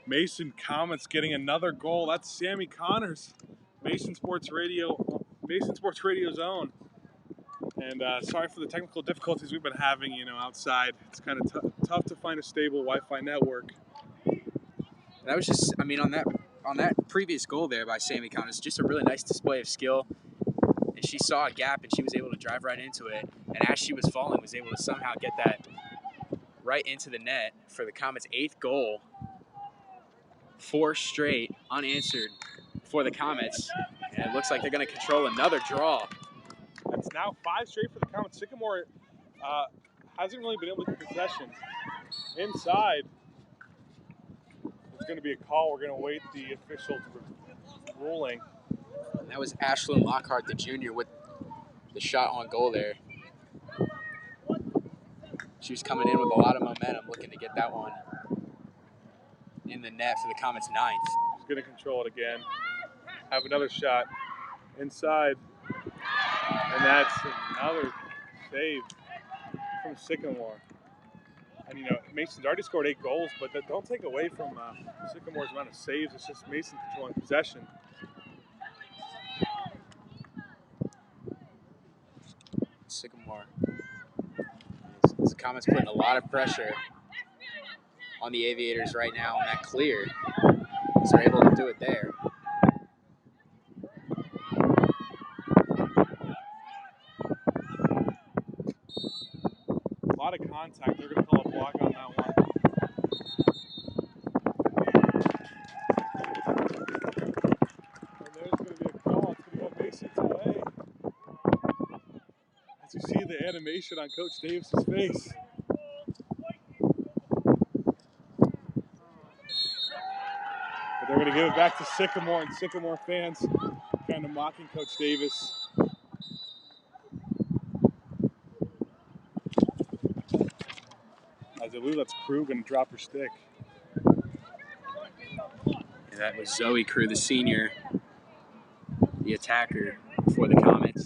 Mason Comets getting another goal. That's Sammy Connors, Mason Sports Radio's own. And sorry for the technical difficulties we've been having, outside. It's kind of tough to find a stable Wi-Fi network. That was just, on that previous goal there by Sammy Connors, just a really nice display of skill. And she saw a gap and she was able to drive right into it. And as she was falling, was able to somehow get that right into the net for the Comets' 8th goal. 4 straight unanswered for the Comets. And it looks like they're going to control another draw. That's now 5 straight for the Comets. Sycamore hasn't really been able to get possession. Inside, it's going to be a call. We're going to wait the official ruling. And that was Ashlyn Lockhart, the junior, with the shot on goal there. She was coming in with a lot of momentum, looking to get that one in the net for the Comets' 9th. She's going to control it again. Have another shot inside. And that's another save from Sycamore. And, Mason's already scored 8 goals, but that don't take away from Sycamore's amount of saves. It's just Mason controlling possession. Sycamore. The Comets putting a lot of pressure on the Aviators right now on that clear. So they're able to do it there. A lot of contact. They're going to call a block on that one. And there's going to be a call. It's going to go Mason's way. As you see the animation on Coach Davis's face. But they're going to give it back to Sycamore, and Sycamore fans kind of mocking Coach Davis. As I believe that's Crew going to drop her stick. And that was Zoe Crew, the senior, the attacker for the Comets.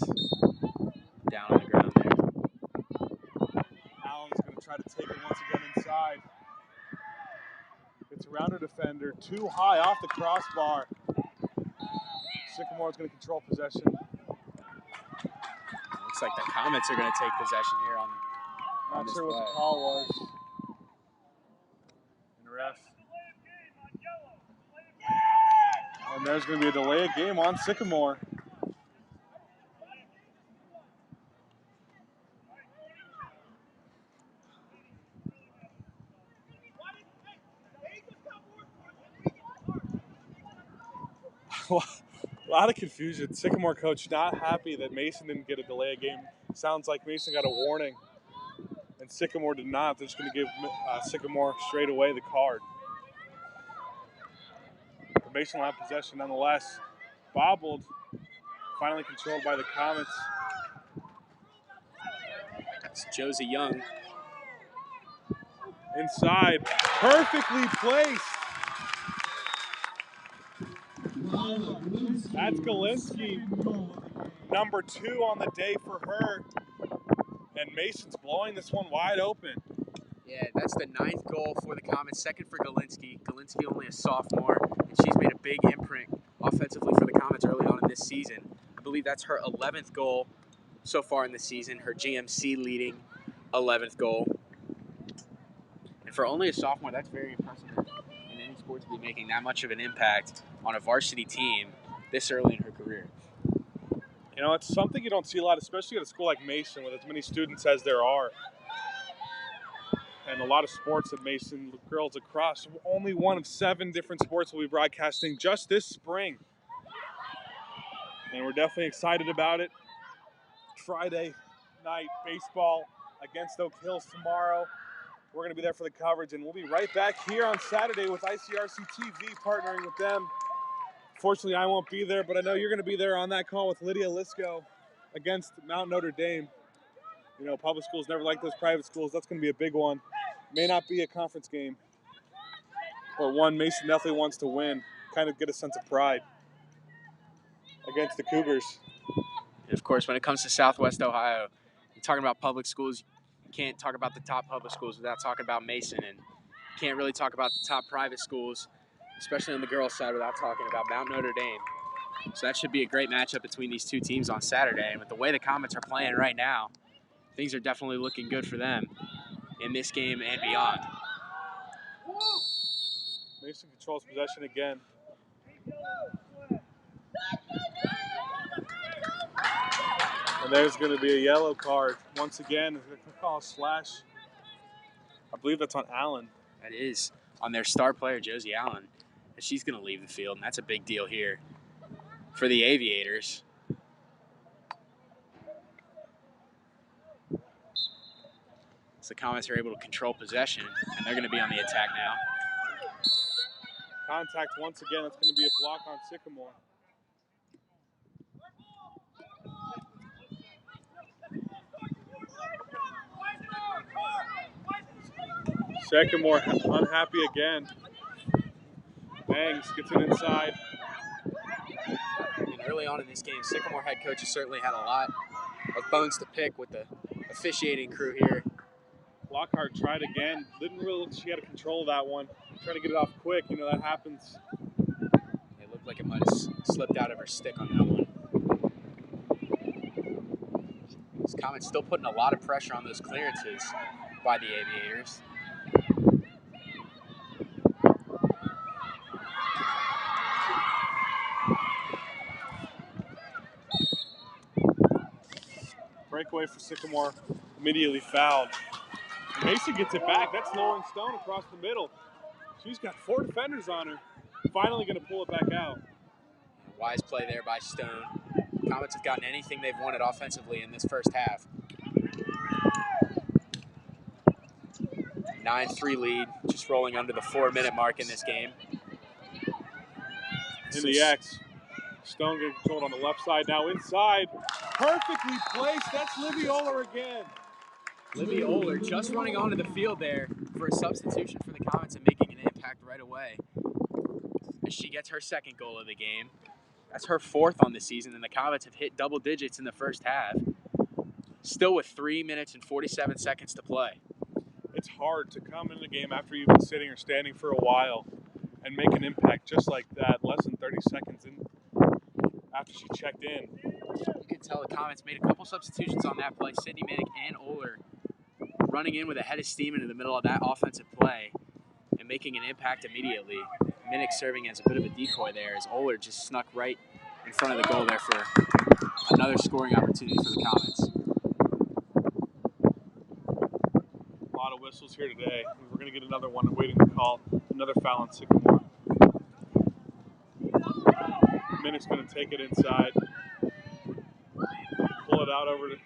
Down on the ground there. Allen's going to try to take it once again inside. Gets around her defender, too high off the crossbar. Sycamore's going to control possession. Looks like the Comets are going to take possession here on Not this sure what play. the call was. And ref. And there's going to be a delay of game on Sycamore. A lot of confusion. Sycamore coach not happy that Mason didn't get a delay of game. Sounds like Mason got a warning, and Sycamore did not. They're just going to give Sycamore straight away the card. But Mason will have possession nonetheless. Bobbled, finally controlled by the Comets. It's Josie Young. Inside, perfectly placed. That's Galinsky, number 2 on the day for her. And Mason's blowing this one wide open. Yeah, that's the 9th goal for the Comets, 2nd for Galinsky. Galinsky only a sophomore, and she's made a big imprint offensively for the Comets early on in this season. I believe that's her 11th goal so far in the season, her GMC leading 11th goal. And for only a sophomore, that's very impressive in any sport to be making that much of an impact on a varsity team this early in her career. It's something you don't see a lot, especially at a school like Mason with as many students as there are. And a lot of sports at Mason, girls across. Only one of 7 different sports will be broadcasting just this spring. And we're definitely excited about it. Friday night baseball against Oak Hills tomorrow. We're going to be there for the coverage, and we'll be right back here on Saturday with ICRC TV partnering with them. Fortunately, I won't be there, but I know you're going to be there on that call with Lydia Lisco against Mount Notre Dame. Public schools never like those private schools. That's going to be a big one. May not be a conference game, but one Mason definitely wants to win, kind of get a sense of pride against the Cougars. And of course, when it comes to Southwest Ohio, you're talking about public schools. You can't talk about the top public schools without talking about Mason, and you can't really talk about the top private schools especially on the girls' side without talking about Mount Notre Dame. So that should be a great matchup between these two teams on Saturday. And with the way the Comets are playing right now, things are definitely looking good for them in this game and beyond. Mason controls possession again. And there's going to be a yellow card. Once again, they're going to call a slash. I believe that's on Allen. That is on their star player, Josie Allen. And she's going to leave the field, and that's a big deal here for the Aviators. So the Comets are able to control possession, and they're going to be on the attack now. Contact once again. That's going to be a block on Sycamore. Sycamore unhappy again. Bangs gets it inside. And early on in this game, Sycamore head coach has certainly had a lot of bones to pick with the officiating crew here. Lockhart tried again. Didn't really look like she had control of that one. Trying to get it off quick. You know, that happens. It looked like it might have slipped out of her stick on that one. This Comets still putting a lot of pressure on those clearances by the Aviators. Breakaway for Sycamore. Immediately fouled. Mason gets it back. That's Lauren Stone across the middle. She's got 4 defenders on her. Finally going to pull it back out. Wise play there by Stone. Comets have gotten anything they've wanted offensively in this first half. 9-3 lead, just rolling under the 4-minute mark in this game. In the X. Stone getting controlled on the left side. Now inside. Perfectly placed. That's Livy Oler again. Livy Oler just running onto the field there for a substitution for the Comets and making an impact right away. As she gets her second goal of the game. That's her 4th on the season, and the Comets have hit double digits in the first half. Still with 3 minutes and 47 seconds to play. It's hard to come in the game after you've been sitting or standing for a while and make an impact just like that, less than 30 seconds in after she checked in. You can tell the Comets made a couple substitutions on that play. Sydney Minnick and Oler running in with a head of steam into the middle of that offensive play and making an impact immediately. Minnick serving as a bit of a decoy there as Oler just snuck right in front of the goal there for another scoring opportunity for the Comets. A lot of whistles here today. We're going to get another one waiting to call. Another foul on Sycamore. Minnick's going to take it inside. Pull it out over to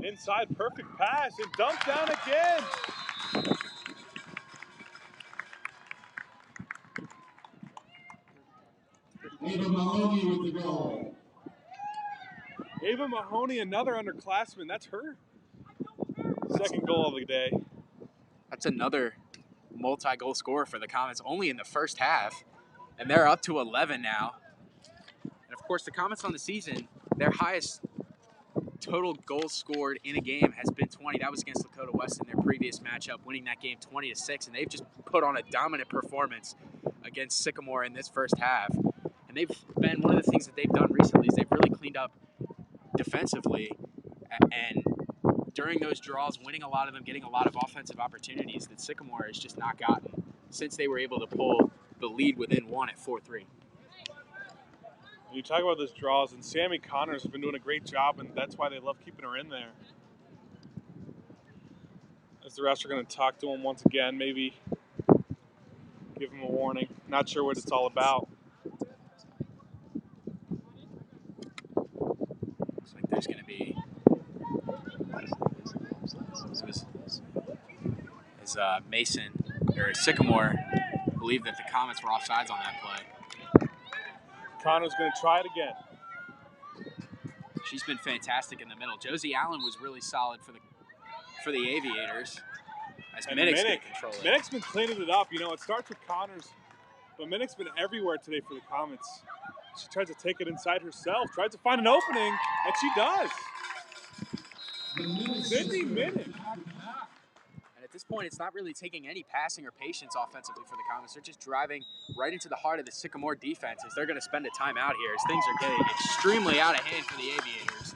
inside. Perfect pass and dump down again. Ava Mahoney with the goal. Ava Mahoney, another underclassman. That's her second goal of the day. That's another multi-goal scorer for the Comets only in the first half. And they're up to 11 now. And of course, the Comets on the season, their highest total goals scored in a game has been 20. That was against Lakota West in their previous matchup, winning that game 20-6. And they've just put on a dominant performance against Sycamore in this first half. And they've been, one of the things that they've done recently is they've really cleaned up defensively. And during those draws, winning a lot of them, getting a lot of offensive opportunities that Sycamore has just not gotten since they were able to pull the lead within 1 at 4-3. You talk about those draws, and Sammy Connors has been doing a great job, and that's why they love keeping her in there. As the refs are going to talk to him once again, maybe give him a warning. Not sure what it's all about. Looks like there's going to be Mason or Sycamore believe that the Comets were offsides on that play. Connors going to try it again. She's been fantastic in the middle. Josie Allen was really solid for the Aviators. As Minnick's been controlling. Minnick's been cleaning it up. You know, it starts with Connors, but Minnick's been everywhere today for the Comets. She tries to take it inside herself, tries to find an opening, and she does. Sydney Minnick. And this point, it's not really taking any passing or patience offensively for the Comets. They're just driving right into the heart of the Sycamore defense as they're going to spend a timeout here as things are getting extremely out of hand for the Aviators.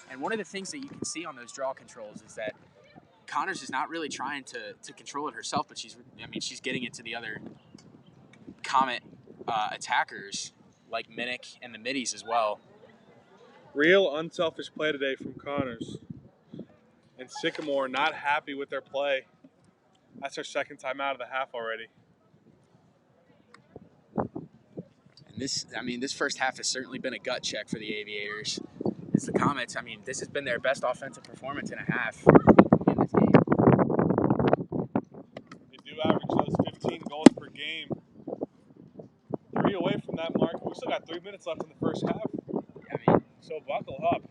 And one of the things that you can see on those draw controls is that Connors is not really trying to control it herself, but she's getting it to the other Comet attackers like Minnick and the middies as well. Real unselfish play today from Connors. And Sycamore not happy with their play. That's their second time out of the half already. And this first half has certainly been a gut check for the Aviators. As the Comets, this has been their best offensive performance in a half in this game. They do average those 15 goals per game. 3 away from that mark. We still got 3 minutes left in the first half. So buckle up.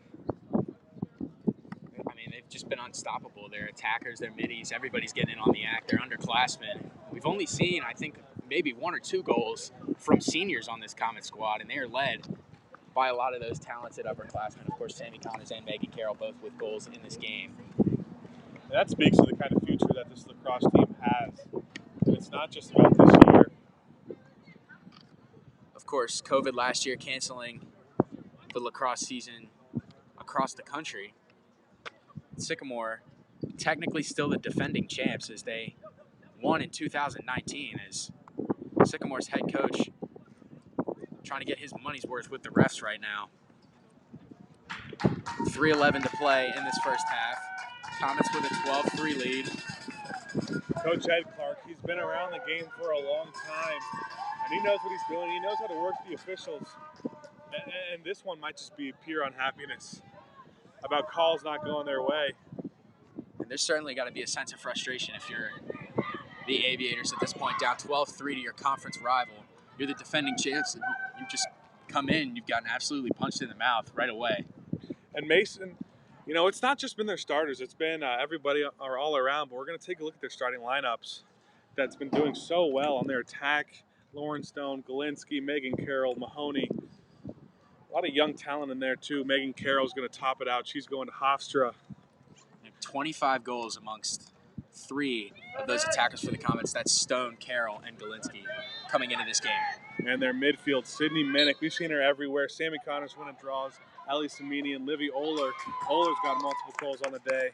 They've just been unstoppable. Their attackers, their middies, everybody's getting in on the act. They're underclassmen. We've only seen, I think, maybe 1 or 2 goals from seniors on this Comet squad, and they are led by a lot of those talented upperclassmen. Of course, Sammy Connors and Megan Carroll both with goals in this game. That speaks to the kind of future that this lacrosse team has. And it's not just about this year. Of course, COVID last year canceling the lacrosse season across the country. Sycamore, technically still the defending champs, as they won in 2019, as Sycamore's head coach trying to get his money's worth with the refs right now. 3:11 to play in this first half. Comets with a 12-3 lead. Coach Ed Clark, he's been around the game for a long time, and he knows what he's doing. He knows how to work the officials. And this one might just be pure unhappiness about calls not going their way. And there's certainly got to be a sense of frustration if you're the Aviators at this point, down 12-3 to your conference rival. You're the defending champs, and you just come in, you've gotten absolutely punched in the mouth right away. And Mason, it's not just been their starters. It's been everybody are all around, but we're going to take a look at their starting lineups that's been doing so well on their attack. Lauren Stone, Galinsky, Megan Carroll, Mahoney. A lot of young talent in there, too. Megan Carroll's going to top it out. She's going to Hofstra. 25 goals amongst 3 of those attackers for the Comets. That's Stone, Carroll, and Galinsky coming into this game. And their midfield, Sydney Minnick. We've seen her everywhere. Sammy Connors winning draws. Ellie Samini and Livy Oler. Oler's got multiple goals on the day.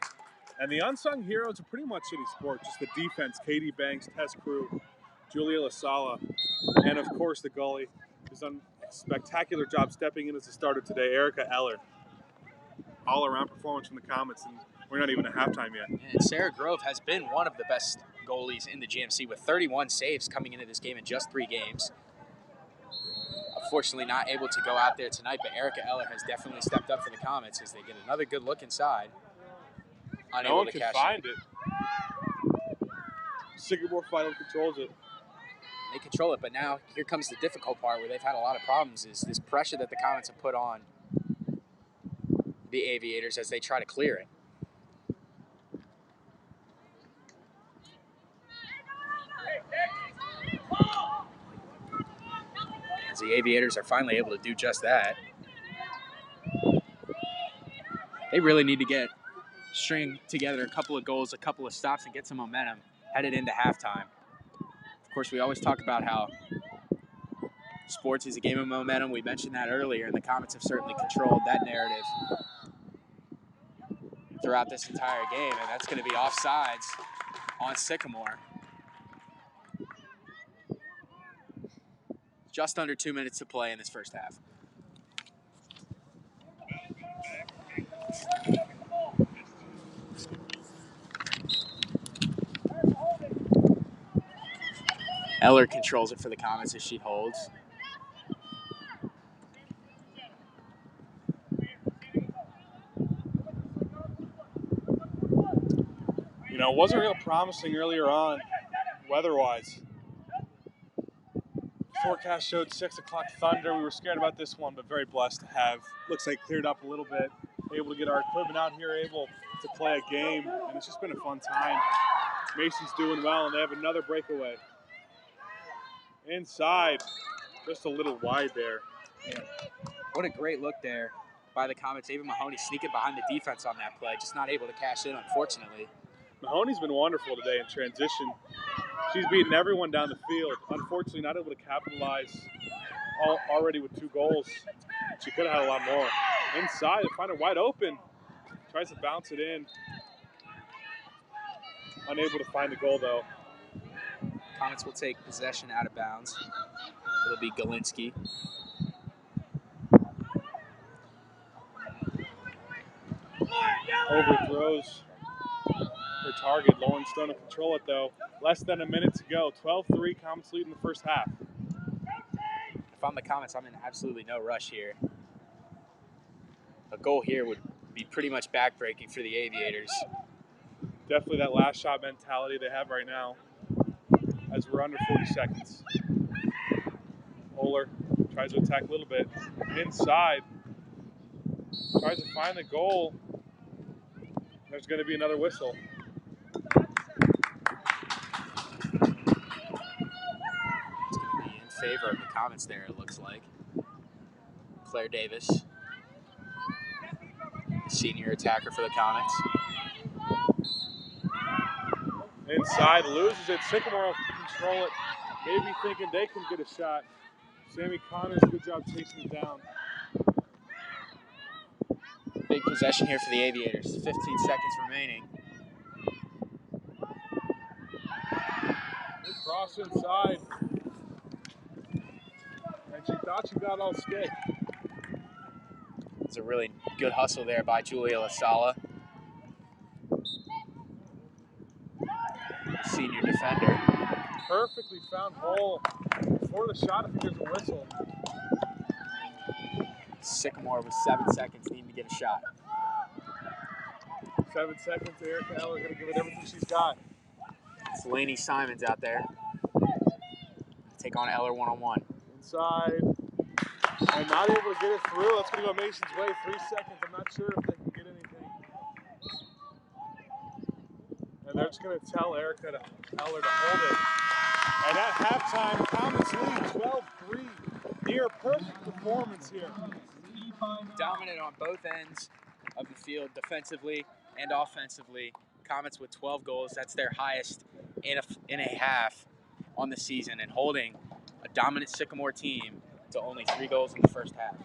And the unsung heroes are pretty much City Sport. Just the defense, Katie Banks, Tess Crew, Julia Lasala, and of course the goalie, who's done a spectacular job stepping in as a starter today, Erica Eller. All-around performance from the Comets, and we're not even at halftime yet. And Sarah Grove has been one of the best goalies in the GMC with 31 saves coming into this game in just 3 games. Unfortunately not able to go out there tonight, but Erica Eller has definitely stepped up for the Comets as they get another good look inside. No one can find it. Sycamore finally controls it. They control it, but now here comes the difficult part where they've had a lot of problems, is this pressure that the Comets have put on the Aviators as they try to clear it. As the Aviators are finally able to do just that. They really need to string together a couple of goals, a couple of stops, and get some momentum headed into halftime. Of course, we always talk about how sports is a game of momentum. We mentioned that earlier, and the Comets have certainly controlled that narrative throughout this entire game, and that's going to be offsides on Sycamore. Just under 2 minutes to play in this first half. Eller controls it for the Comets as she holds. It wasn't real promising earlier on, weather-wise. Forecast showed 6 o'clock thunder. We were scared about this one, but very blessed to have. Looks like cleared up a little bit. Able to get our equipment out here, able to play a game, and it's just been a fun time. Mason's doing well, and they have another breakaway. Inside, just a little wide there. Yeah. What a great look there by the Comets. Ava Mahoney sneaking behind the defense on that play, just not able to cash in, unfortunately. Mahoney's been wonderful today in transition. She's beaten everyone down the field. Unfortunately, not able to capitalize already with 2 goals. She could have had a lot more. Inside, find her wide open. Tries to bounce it in. Unable to find the goal, though. Comets will take possession out of bounds. It'll be Galinsky. Overthrows her target. Lauren Stone to control it, though. Less than a minute to go. 12-3, Comets lead in the first half. If I'm the Comets, I'm in absolutely no rush here. A goal here would be pretty much backbreaking for the Aviators. Definitely that last shot mentality they have right now as we're under 40 seconds. Oler tries to attack a little bit. Inside. Tries to find the goal. There's going to be another whistle. It's going to be in favor of the Comets there, it looks like. Claire Davis, senior attacker for the Comets. Inside, loses it. Sycamore will control it. Maybe thinking they can get a shot. Sammy Connors, good job chasing it down. Big possession here for the Aviators. 15 seconds remaining. Good cross inside. And she thought she got all stick. It's a really good hustle there by Julia LaSala, the senior defender. Perfectly found hole. Before the shot, I think there's a whistle. Sycamore with 7 seconds needing to get a shot. 7 seconds. Erica Eller going to give it everything she's got. It's Lainey Simons out there. Take on Eller one-on-one. Inside. And not able to get it through. That's going to go Mason's way. 3 seconds. I'm not sure if they can get anything. And they're just going to tell Erica Eller to hold it. And at halftime, Comets lead 12-3. Near perfect performance here. Dominant on both ends of the field, defensively and offensively. Comets with 12 goals. That's their highest in a half on the season, and holding a dominant Sycamore team to only 3 goals in the first half.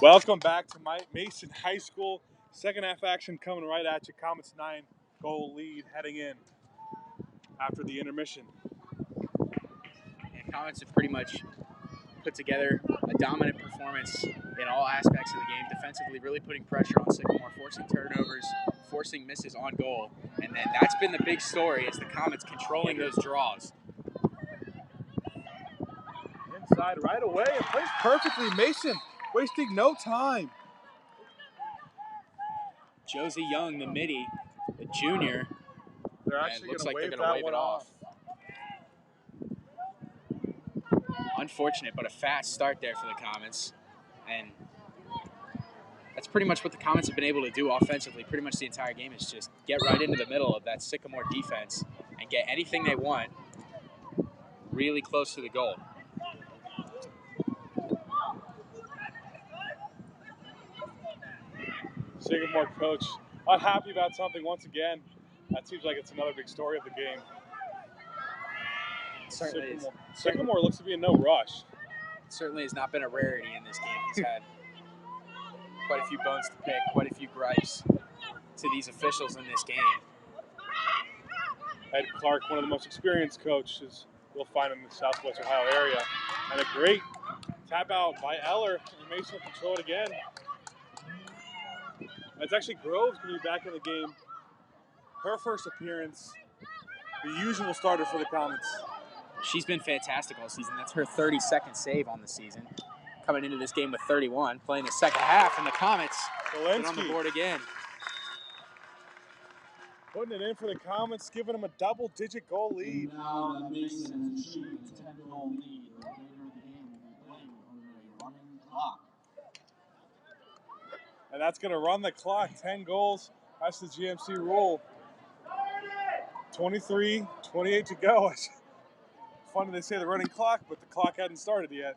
Welcome back to Mason High School. Second half action coming right at you. Comets 9-goal lead heading in after the intermission. And Comets have pretty much put together a dominant performance in all aspects of the game. Defensively, really putting pressure on Sycamore, forcing turnovers, forcing misses on goal. And then that's been the big story, is the Comets controlling those draws. Inside right away and plays perfectly. Mason wasting no time. Josie Young, the midi, the junior, They're actually looks going like to they're going to wave it off. off. Unfortunate, but a fast start there for the Comets. And that's pretty much what the Comets have been able to do offensively pretty much the entire game, is just get right into the middle of that Sycamore defense and get anything they want really close to the goal. Sycamore coach unhappy about something once again. That seems like it's another big story of the game. Sycamore looks to be in no rush. It certainly has not been a rarity in this game. He's had quite a few bones to pick, quite a few gripes to these officials in this game. Ed Clark, one of the most experienced coaches you'll find in the Southwest Ohio area. And a great tap out by Eller, and Mason will control it again. It's actually Groves going to be back in the game. Her first appearance, the usual starter for the Comets. She's been fantastic all season. That's her 32nd save on the season. Coming into this game with 31, playing the second half, and the Comets get on the board again. Putting it in for the Comets, giving them a double-digit goal lead. And now the Mason has achieved a 10-goal lead. The remainder of the game will be played under a running clock. And that's going to run the clock. 10 goals. That's the GMC rule. 23-28 to go. It's funny they say the running clock, but the clock hadn't started yet.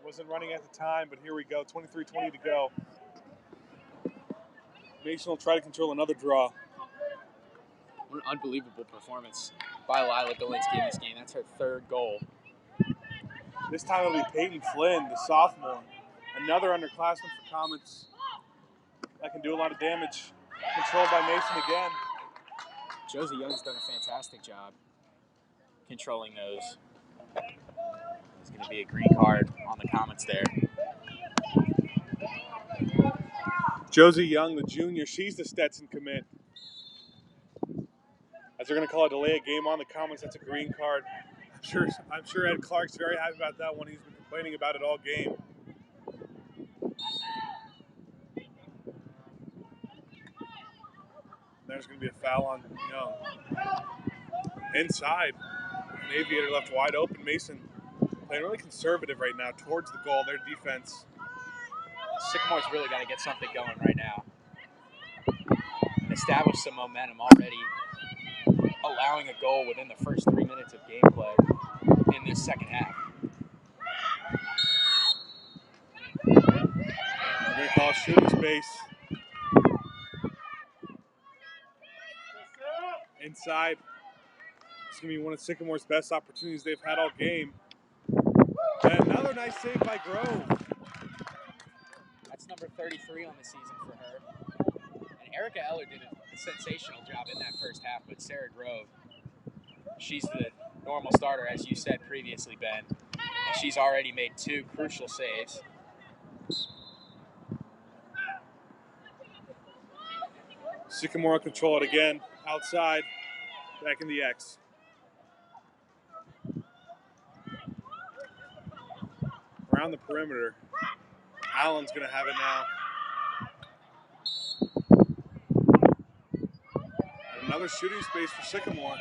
Wasn't running at the time, but here we go. 23-20 to go. Mason will try to control another draw. What an unbelievable performance by Lila Galinsky in this game. That's her third goal. This time it'll be Peyton Flynn, the sophomore. Another underclassman for Comets that can do a lot of damage. Controlled by Mason again. Josie Young's done a fantastic job controlling those. There's going to be a green card on the Comets there. Josie Young, the junior, she's the Stetson commit. As they're going to call a delay of game on the Comets, that's a green card. I'm sure Ed Clark's very happy about that one. He's been complaining about it all game. There's going to be a foul on Young. Inside, an Aviator left wide open. Mason playing really conservative right now towards the goal. Their defense. Sycamore's really got to get something going right now and establish some momentum already, allowing a goal within the first 3 minutes of gameplay in this second half. We're going to call shooting space. Inside. It's going to be one of Sycamore's best opportunities they've had all game. And another nice save by Grove. That's number 33 on the season for her. And Erica Eller did a sensational job in that first half, but Sarah Grove, she's the normal starter, as you said previously, Ben. And she's already made 2 crucial saves. Sycamore will control it again. Outside. Back in the X. Around the perimeter. Allen's going to have it now. And another shooting space for Sycamore.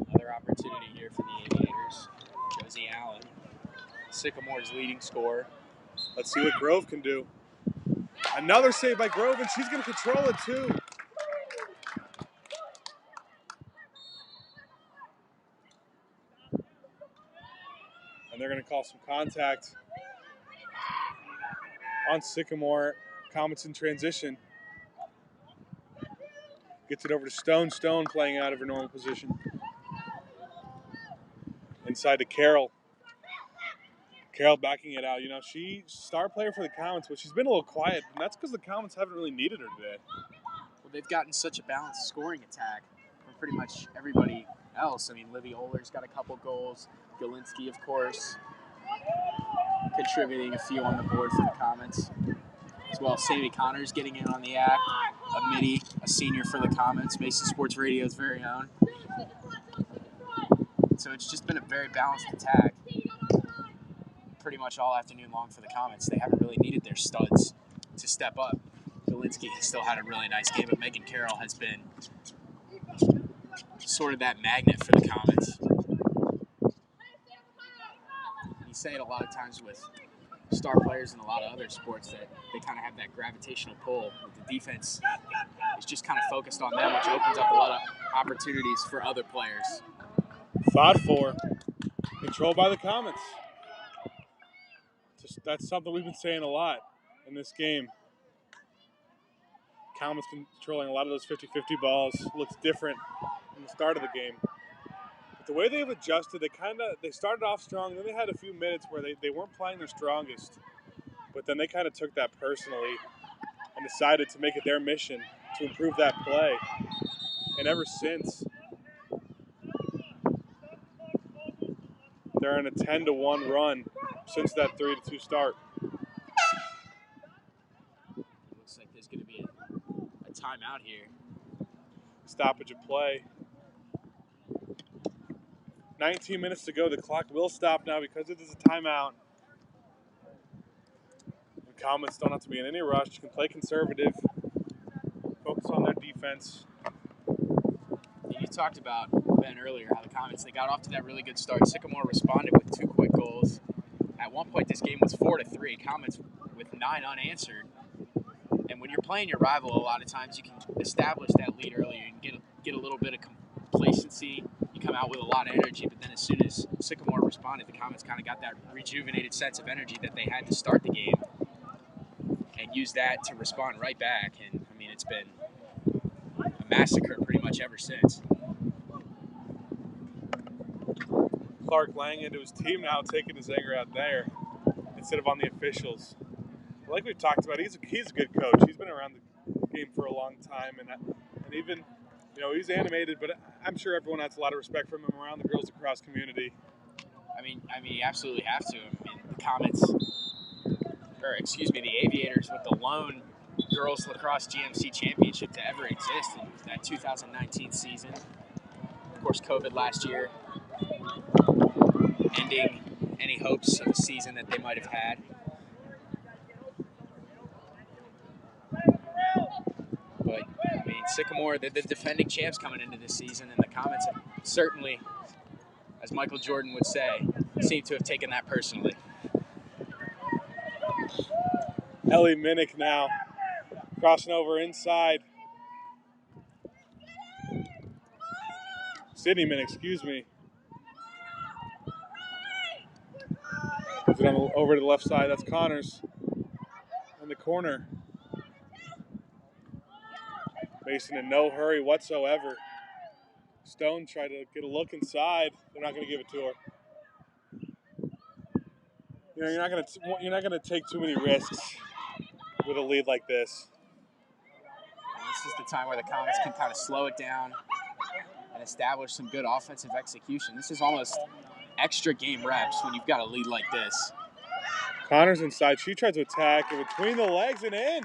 Another opportunity here for the Aviators. Josie Allen, Sycamore's leading scorer. Let's see what Grove can do. Another save by Grove, and she's going to control it too. And they're going to call some contact on Sycamore. Comets in transition. Gets it over to Stone. Stone playing out of her normal position. Inside to Carroll. Carol backing it out. You know, she's star player for the Comets, but she's been a little quiet, and that's because the Comets haven't really needed her today. Well, they've gotten such a balanced scoring attack from pretty much everybody else. I mean, Livy Oler's got a couple goals. Galinsky, of course, contributing a few on the board for the Comets. As well, Sammy Connors getting in on the act. A midi, a senior for the Comets, Mason Sports Radio's very own. So it's just been a very balanced attack pretty much all afternoon long for the Comets. They haven't really needed their studs to step up. Galinsky has still had a really nice game, but Megan Carroll has been sort of that magnet for the Comets. You say it a lot of times with star players in a lot of other sports that they kind of have that gravitational pull. The defense is just kind of focused on them, which opens up a lot of opportunities for other players. Fought for. Controlled by the Comets. That's something we've been saying a lot in this game. Comets controlling a lot of those 50-50 balls. Looks different from the start of the game. But the way they've adjusted, they started off strong, then they had a few minutes where they weren't playing their strongest. But then they kind of took that personally and decided to make it their mission to improve that play. And ever since, they're on a 10-1 run since that 3-2 start. Looks like there's going to be a timeout here. Stoppage of play. 19 minutes to go. The clock will stop now because it is a timeout. The Comets don't have to be in any rush. You can play conservative, focus on their defense. You talked about, Ben, earlier, how the Comets, they got off to that really good start. Sycamore responded with 2 quick goals. At one point, this game was 4-3. Comets with 9 unanswered. And when you're playing your rival, a lot of times you can establish that lead earlier and get a little bit of complacency. You come out with a lot of energy, but then as soon as Sycamore responded, the Comets kind of got that rejuvenated sense of energy that they had to start the game and used that to respond right back. And, I mean, it's been a massacre pretty much ever since. Clark Lang into his team now, taking his anger out there instead of on the officials. Like we've talked about, he's a good coach. He's been around the game for a long time, and even, you know, he's animated. But I'm sure everyone has a lot of respect for him around the girls lacrosse community. I mean, you absolutely have to. I mean, the Comets, the Aviators, with the lone girls lacrosse GMC championship to ever exist in that 2019 season. Of course, COVID last year, ending any hopes of a season that they might have had. But, I mean, Sycamore, they're the defending champs coming into this season, and the Comets have certainly, as Michael Jordan would say, seem to have taken that personally. Ellie Minnick now crossing over inside. Sydney Minnick, excuse me. Moves it on over to the left side. That's Connors in the corner. Mason in no hurry whatsoever. Stone tried to get a look inside. They're not going to give it to her. You know, you're not going to take too many risks with a lead like this. And this is the time where the Comets can kind of slow it down and establish some good offensive execution. This is almost extra game reps when you've got a lead like this. Connors inside. She tries to attack it between the legs and in.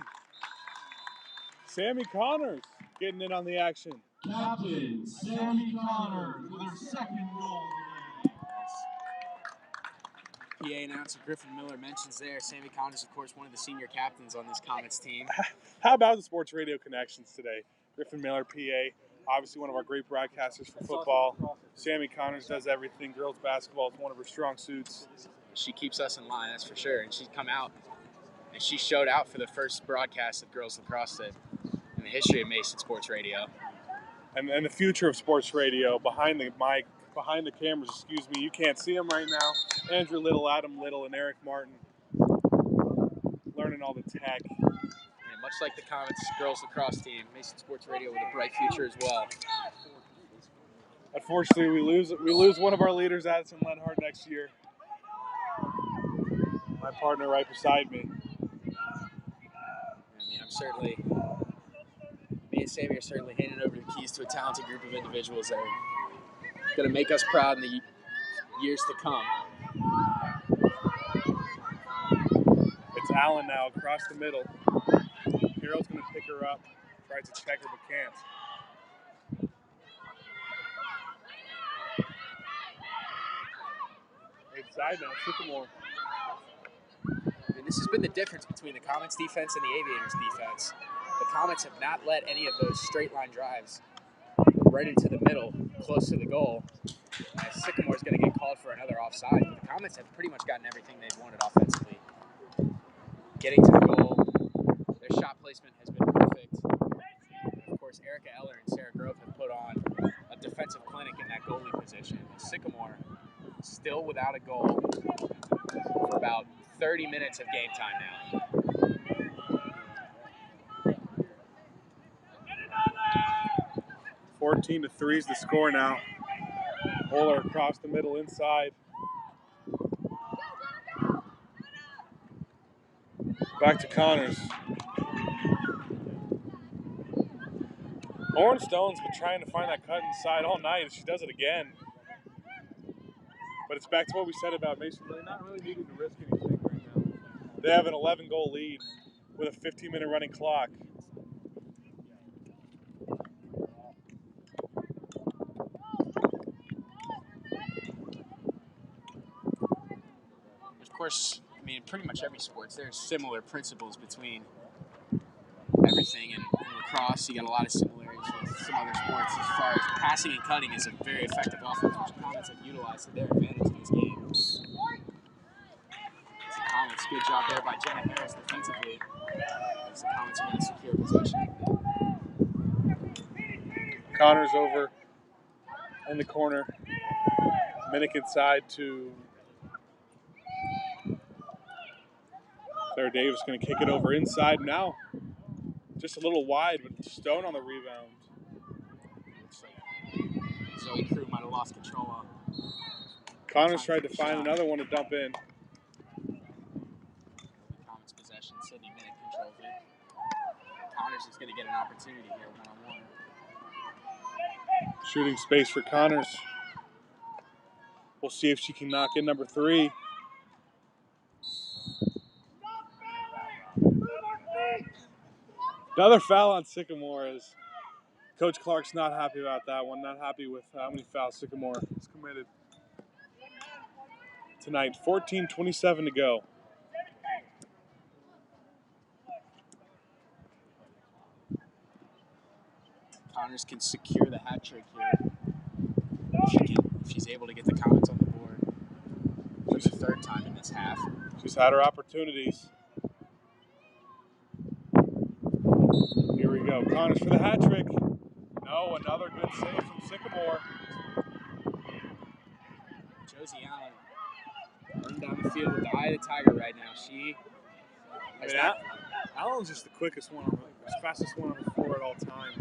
Sammy Connors getting in on the action. Captain Sammy Connors with her second goal of the game. PA announcer Griffin Miller mentions there, Sammy Connors, of course, one of the senior captains on this Comets team. How about the sports radio connections today? Griffin Miller, PA, obviously one of our great broadcasters for football. Sammy Connors does everything. Girls basketball is one of her strong suits. She keeps us in line, that's for sure. And she's come out and she showed out for the first broadcast of girls lacrosse in the history of Mason Sports Radio. And the future of sports radio, behind the mic, behind the cameras, excuse me. You can't see them right now. Andrew Little, Adam Little, and Eric Martin learning all the tech. And much like the Comets girls lacrosse team, Mason Sports Radio with a bright future as well. Unfortunately, we lose one of our leaders, Addison Lenhart, next year. My partner right beside me. I mean, me and Sammy are certainly handing over the keys to a talented group of individuals that are going to make us proud in the years to come. It's Allen now across the middle. Carroll's going to pick her up, tries to check her but can't. Inside now, Sycamore. I mean, this has been the difference between the Comets defense and the Aviators defense. The Comets have not let any of those straight line drives right into the middle, close to the goal. As Sycamore's going to get called for another offside. But the Comets have pretty much gotten everything they've wanted offensively. Getting to the goal, their shot placement has been perfect. And of course, Erica Eller and Sarah Grove have put on a defensive clinic in that goalie position. Sycamore still without a goal for about 30 minutes of game time now. $14-3 is the score now. Oler across the middle inside. Back to Connors. Orange Stone's been trying to find that cut inside all night, and she does it again. But it's back to what we said about Mason really not really needing to risk anything right now. They have an 11-goal lead with a 15-minute running clock. Of course, I mean, pretty much every sports, there's similar principles between everything. And in lacrosse, you got a lot of similarities with some other sports as far as passing and cutting is a very effective offense, which the Comets have utilized to their advantage in this game. The Comets, good job there by Jenna Harris defensively. As the Comets are going to secure possession. Connors over in the corner. Minnick inside to Claire Davis, going to kick it over inside now. Just a little wide, but Stone on the rebound. Zoe Crew might have lost control of. Connors tried to find another one to dump in. Comets possession, Sydney Minnick controls it. Connors is going to get an opportunity here one-on-one. Shooting space for Connors. We'll see if she can knock in number 3. Another foul on Sycamore as Coach Clark's not happy about that one. Not happy with how many fouls Sycamore has committed tonight. 14:27 to go. Connors can secure the hat trick here. If she's able to get the Comets on the board for the 3rd time in this half. She's had her opportunities. Here we go. Connors for the hat trick. No, another good save from Sycamore. Josie Allen running down the field with the eye of the tiger right now. Allen's just the quickest one, fastest one on the floor at all times.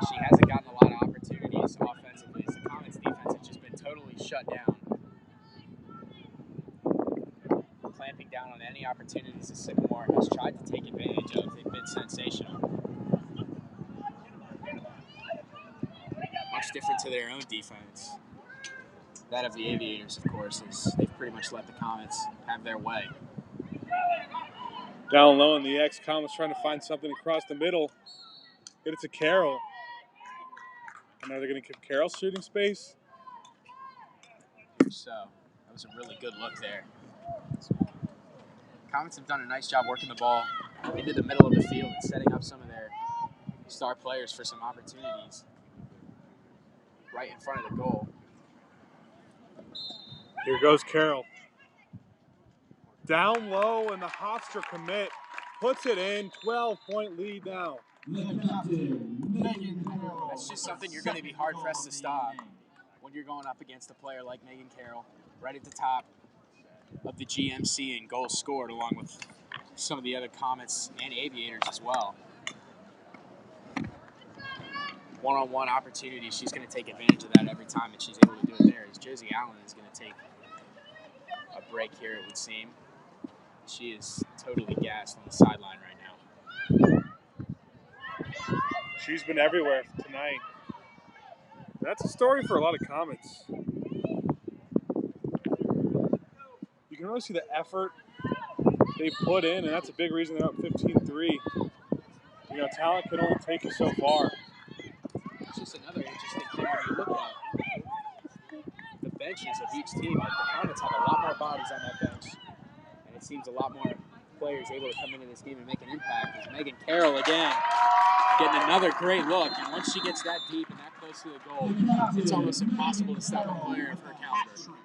She hasn't gotten a lot of opportunities offensively. The Comets defense has just been totally shut down. Clamping down on any opportunities that Sycamore has tried to take advantage of. They've been sensational. Much different to their own defense. That of the Aviators, of course, is they've pretty much let the Comets have their way. Down low in the X, Comets trying to find something across the middle. Get it to Carroll. And are they going to give Carroll shooting space? So, that was a really good look there. Comets have done a nice job working the ball into the middle of the field and setting up some of their star players for some opportunities right in front of the goal. Here goes Carroll. Down low, and the Hofstra commit puts it in. 12-point lead now. That's just something you're going to be hard-pressed to stop when you're going up against a player like Megan Carroll, right at the top of the GMC and goals scored, along with some of the other Comets and Aviators as well. One-on-one opportunity, she's going to take advantage of that every time, and she's able to do it there. As Josie Allen is going to take a break here, it would seem. She is totally gassed on the sideline right now. She's been everywhere tonight. That's a story for a lot of Comets. You can really see the effort they put in, and that's a big reason they're up 15-3. You know, talent can only take you so far. It's just another interesting thing when you look at the benches of each team. Like the Comets have a lot more bodies on that bench, and it seems a lot more players able to come into this game and make an impact. There's Megan Carroll again, getting another great look, and once she gets that deep and that close to the goal, it's almost impossible to stop a player of her caliber.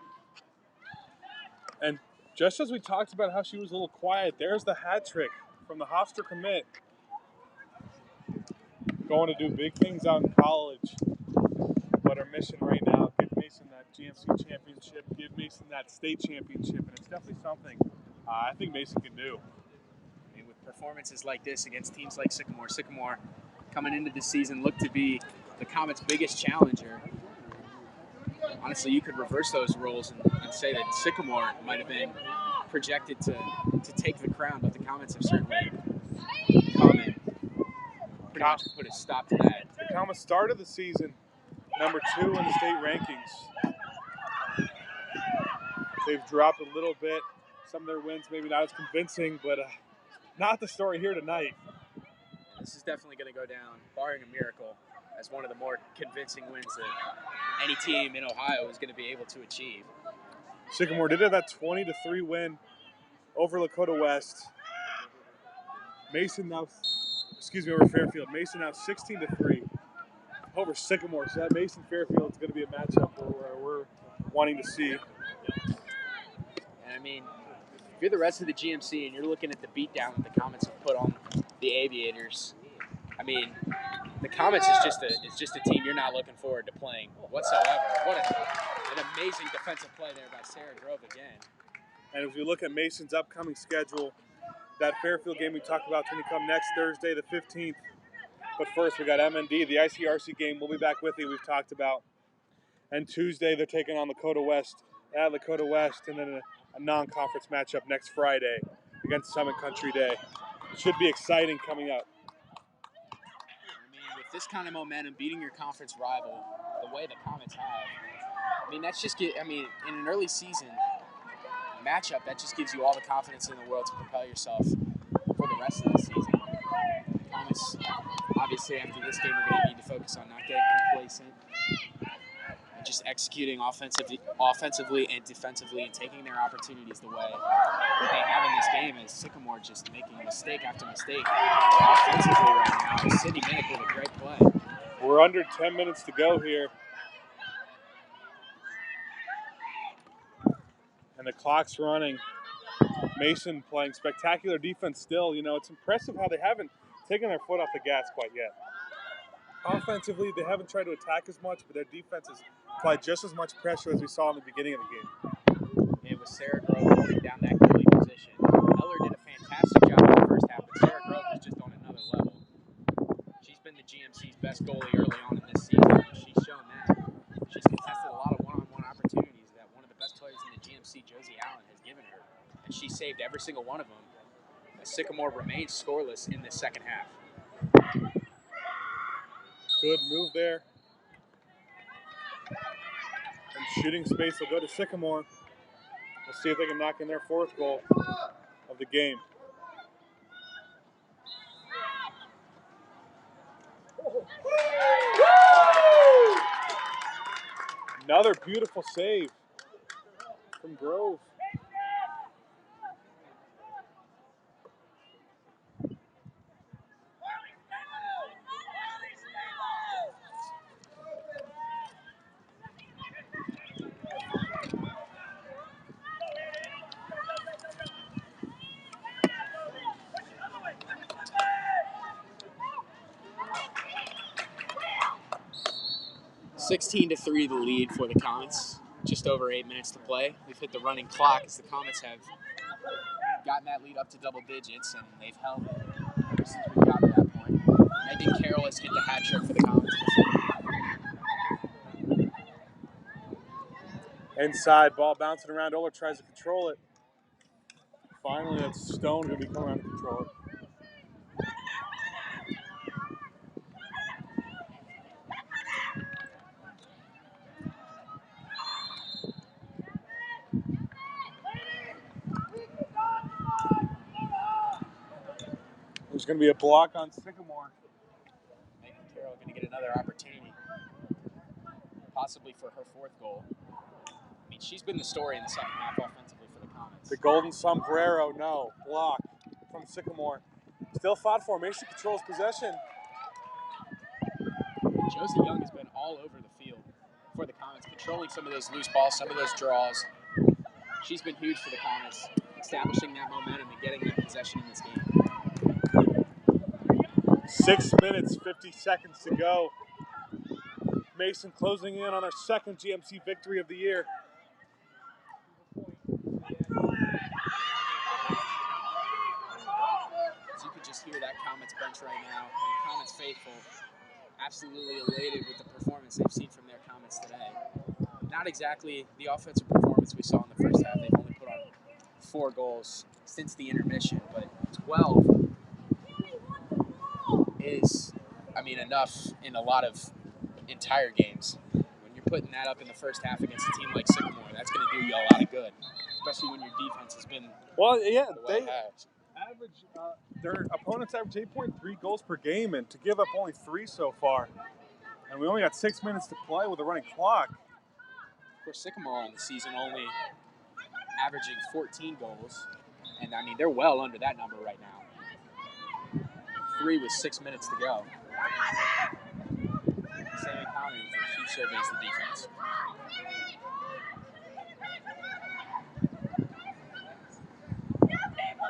And just as we talked about how she was a little quiet, there's the hat trick from the Hofstra commit. Going to do big things out in college. But our mission right now, give Mason that GMC championship, give Mason that state championship, and it's definitely something I think Mason can do. I mean, with performances like this against teams like Sycamore, Sycamore coming into this season looked to be the Comets' biggest challenger. Honestly, you could reverse those roles and say that Sycamore might have been projected to take the crown, but the Comets have certainly come and pretty much put a stop to that. The Comets started the season number 2 in the state rankings. They've dropped a little bit. Some of their wins maybe not as convincing, but not the story here tonight. This is definitely going to go down, barring a miracle, as one of the more convincing wins that any team in Ohio is going to be able to achieve. Sycamore did have that 20-3 win over Lakota West. Mason now, over Fairfield. Mason now 16-3 over Sycamore. So that Mason Fairfield is going to be a matchup where we're wanting to see. And I mean, if you're the rest of the GMC and you're looking at the beatdown that the Comets have put on the Aviators, I mean, the Comets is just a team you're not looking forward to playing whatsoever. What an amazing defensive play there by Sarah Grove again. And if we look at Mason's upcoming schedule, that Fairfield game we talked about is going to come next Thursday, the 15th. But first, we got MND, the ICRC game. We'll be back with you. We've talked about. And Tuesday, they're taking on Lakota West at Lakota West, and then a non-conference matchup next Friday against Summit Country Day. It should be exciting coming up. I mean, with this kind of momentum, beating your conference rival the way the Comets have, I mean, in an early season matchup, that just gives you all the confidence in the world to propel yourself for the rest of the season. The Comets, obviously, after this game, are going to need to focus on not getting complacent and just executing offensively and defensively and taking their opportunities the way that they have in this game, as Sycamore just making mistake after mistake offensively right now. Sydney Minnick with a great play. We're under 10 minutes to go here. And the clock's running. Mason playing spectacular defense still. You know, it's impressive how they haven't taken their foot off the gas quite yet. Offensively, they haven't tried to attack as much, but their defense has applied just as much pressure as we saw in the beginning of the game. And with Sarah Grove holding down that goalie position, Eller did a fantastic job in the first half, but Sarah Grove is just on another level. She's been the GMC's best goalie early on in this season. She's shown that. She's contested a lot of one-on-one opportunities that one of the best players in the GMC, Josie Allen, has given her. And she saved every single one of them. As Sycamore remains scoreless in the second half. Good move there. And shooting space will go to Sycamore. We'll see if they can knock in their 4th goal of the game. Another beautiful save from Grove. $16-3 the lead for the Comets. Just over 8 minutes to play. We've hit the running clock as the Comets have gotten that lead up to double digits, and they've held it ever since we got to that point. Megan Carroll has hit the hat trick for the Comets. Inside, ball bouncing around. Oler tries to control it. Finally, that's Stone going to be coming around to control it. There's going to be a block on Sycamore. Megan Carroll going to get another opportunity, possibly for her 4th goal. I mean, she's been the story in the second half offensively for the Comets. The golden sombrero, no. Block from Sycamore. Still fought for. Mason controls possession. Josie Young has been all over the field for the Comets, controlling some of those loose balls, some of those draws. She's been huge for the Comets, establishing that momentum and getting that possession in this game. 6 minutes, 50 seconds to go. Mason closing in on our 2nd GMC victory of the year. So you could just hear that Comets bench right now. And Comets faithful, absolutely elated with the performance they've seen from their Comets today. Not exactly the offensive performance we saw in the first half. They've only put on 4 goals since the intermission, but 12 is, I mean, enough in a lot of entire games. When you're putting that up in the first half against a team like Sycamore, that's going to do you a lot of good, especially when your defense has been they average their opponents average 8.3 goals per game, and to give up only 3 so far, and we only got 6 minutes to play with a running clock. Of course, Sycamore on the season only averaging 14 goals, and I mean they're well under that number right now. 3 with 6 minutes to go. Same encounters where she surveys the defense.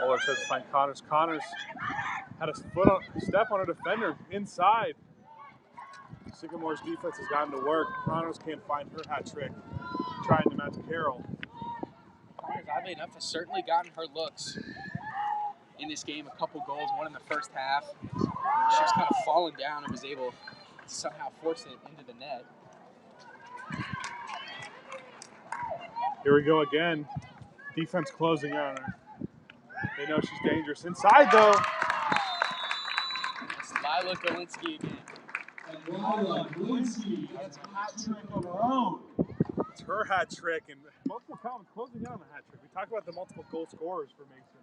Oler tries to find Connors. Connors had a step on a defender inside. Sycamore's defense has gotten to work. Connors can't find her hat trick. Trying to match Carroll. Connors, oddly enough, has certainly gotten her looks in this game. A couple goals, one in the first half. She was kind of falling down and was able to somehow force it into the net. Here we go again. Defense closing on her. They know she's dangerous. Inside, though. It's Lila Galinsky again. And Lila Galinsky gets a hat trick of her own. It's her hat trick, and multiple Comets closing in on the hat trick. We talked about the multiple goal scorers for Mason.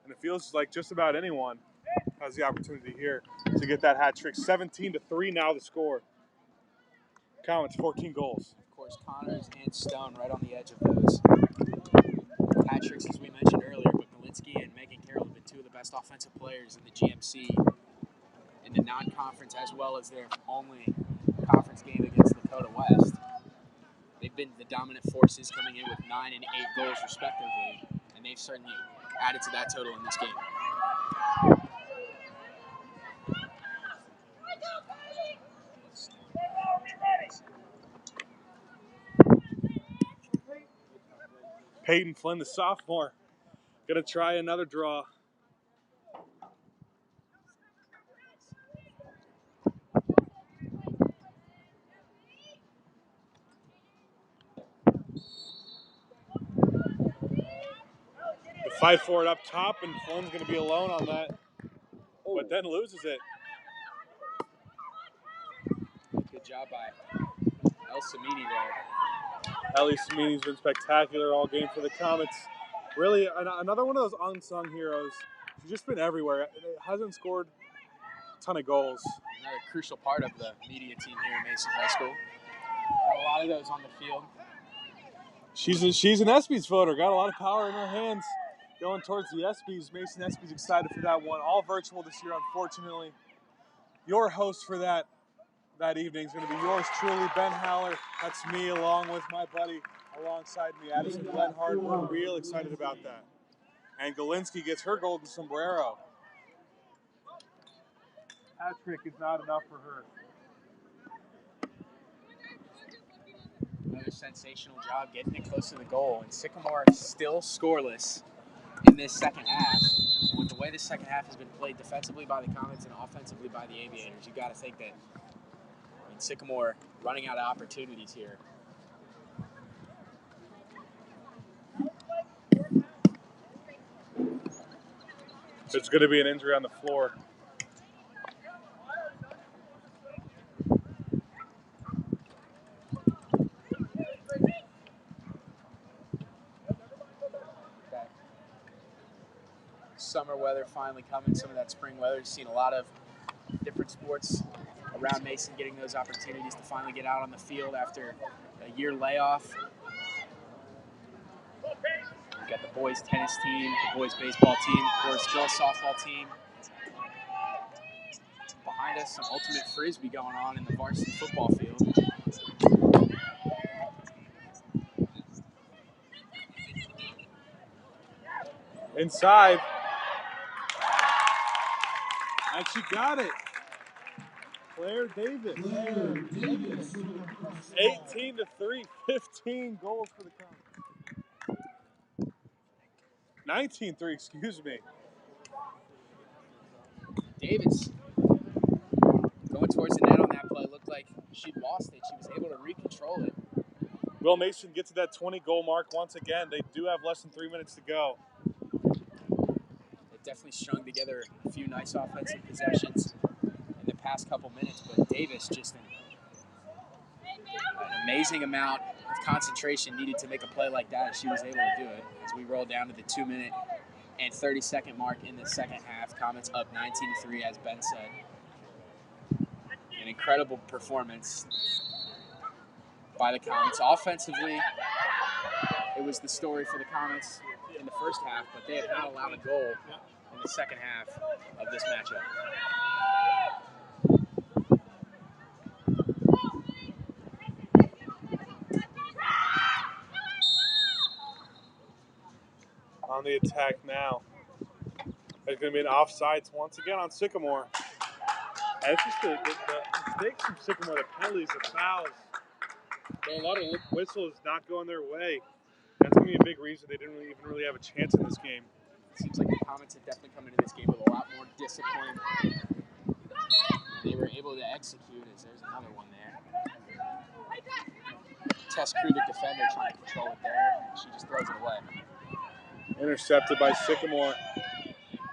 And it feels like just about anyone has the opportunity here to get that hat trick. 17-3 now the score. Comets 14 goals. Of course, Connors and Stone right on the edge of those hat tricks, as we mentioned earlier. But Galinsky and Megan Carroll have been 2 of the best offensive players in the GMC in the non-conference, as well as their only conference game against Dakota West. They've been the dominant forces, coming in with 9 and 8 goals respectively, and they've certainly added to that total in this game. Peyton Flynn, the sophomore, gonna try another draw. The fight for it up top, and Flynn's gonna be alone on that, but then loses it. Good job by El Samini there. Ellie Samini's been spectacular all game for the Comets. Really, another one of those unsung heroes. She's just been everywhere. Hasn't scored a ton of goals. Another crucial part of the media team here at Mason High School. Got a lot of those on the field. She's an ESPYs voter. Got a lot of power in her hands going towards the ESPYs. Mason ESPYs excited for that one. All virtual this year, unfortunately. Your host for that evening is going to be yours truly, Ben Haller. That's me, along with my buddy alongside me, Addison Glenhart. We're real excited about that. And Galinsky gets her golden sombrero. Hat trick is not enough for her. Another sensational job getting it close to the goal. And Sycamore still scoreless in this second half. With the way this second half has been played defensively by the Comets and offensively by the Aviators, you got to think that Sycamore running out of opportunities here. There's going to be an injury on the floor. Summer weather finally coming, some of that spring weather. You've seen a lot of different sports around Mason getting those opportunities to finally get out on the field after a year layoff. We've got the boys tennis team, the boys baseball team, of course, girls softball team. Behind us, some ultimate frisbee going on in the varsity football field. Inside. And she got it. Claire Davis. 18-3, 15 goals for the Comets. 19-3, excuse me. Davis going towards the net on that play. Looked like she'd lost it. She was able to recontrol it. Will Mason get to that 20-goal mark once again? They do have less than 3 minutes to go. They've definitely strung together a few nice offensive possessions in the past couple minutes, but Davis just an amazing amount of concentration needed to make a play like that, and she was able to do it. As we roll down to the 2-minute and 30-second mark in the second half, Comets up 19-3, as Ben said. An incredible performance by the Comets. Offensively, it was the story for the Comets in the first half, but they have not allowed a goal in the second half of this matchup. On the attack now. There's going to be an offsides once again on Sycamore. And it's just the mistakes from Sycamore, the penalties, the fouls. So a lot of whistles not going their way. That's going to be a big reason they didn't even really have a chance in this game. It seems like the Comets have definitely come into this game with a lot more discipline. They were able to execute, as there's another one there. Tess Crew, the defender, trying to control it there, and she just throws it away. Intercepted by Sycamore.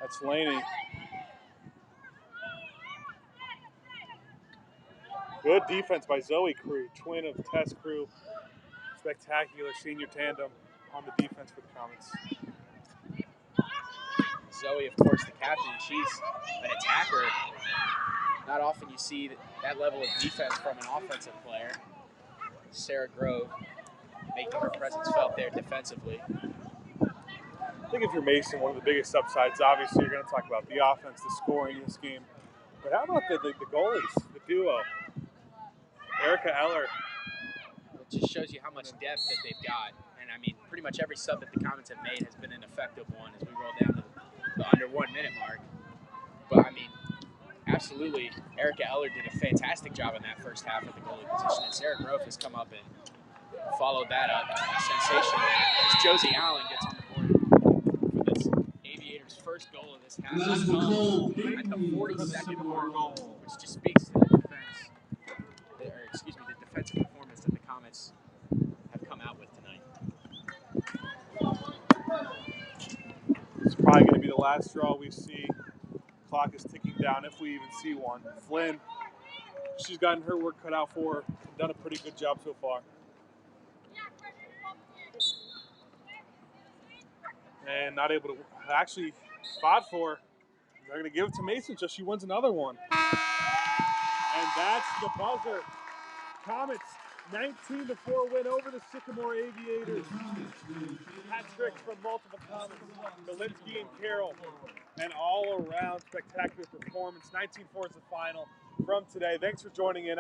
That's Laney. Good defense by Zoe Crew, twin of Tess Crew. Spectacular senior tandem on the defense for the Comets. Zoe, of course, the captain, she's an attacker. Not often you see that level of defense from an offensive player. Sarah Grove making her presence felt there defensively. I think if you're Mason, one of the biggest upsides, obviously, you're going to talk about the offense, the scoring in this game. But how about the goalies, the duo? Erica Eller. It just shows you how much depth that they've got. And, I mean, pretty much every sub that the Comets have made has been an effective one as we roll down to the under 1 minute mark. But, I mean, absolutely, Erica Eller did a fantastic job in that first half at the goalie position. And Sarah Grove has come up and followed that up sensationally as Josie Allen gets on the board for this Aviators' first goal of this half. At the 42nd mark, which just speaks to the defense, or excuse me, the defensive performance that the Comets have come out with tonight. It's probably going to be the last straw we see. Clock is ticking down if we even see one. Flynn, she's gotten her work cut out for her. Done a pretty good job so far. And not able to actually fought for her. They're going to give it to Mason so she wins another one. And that's the buzzer. Comets 19-4 win over the Sycamore Aviators. Hat tricks from multiple Comets. Galinsky and Carroll. An all-around spectacular performance. 19-4 is the final from today. Thanks for joining in.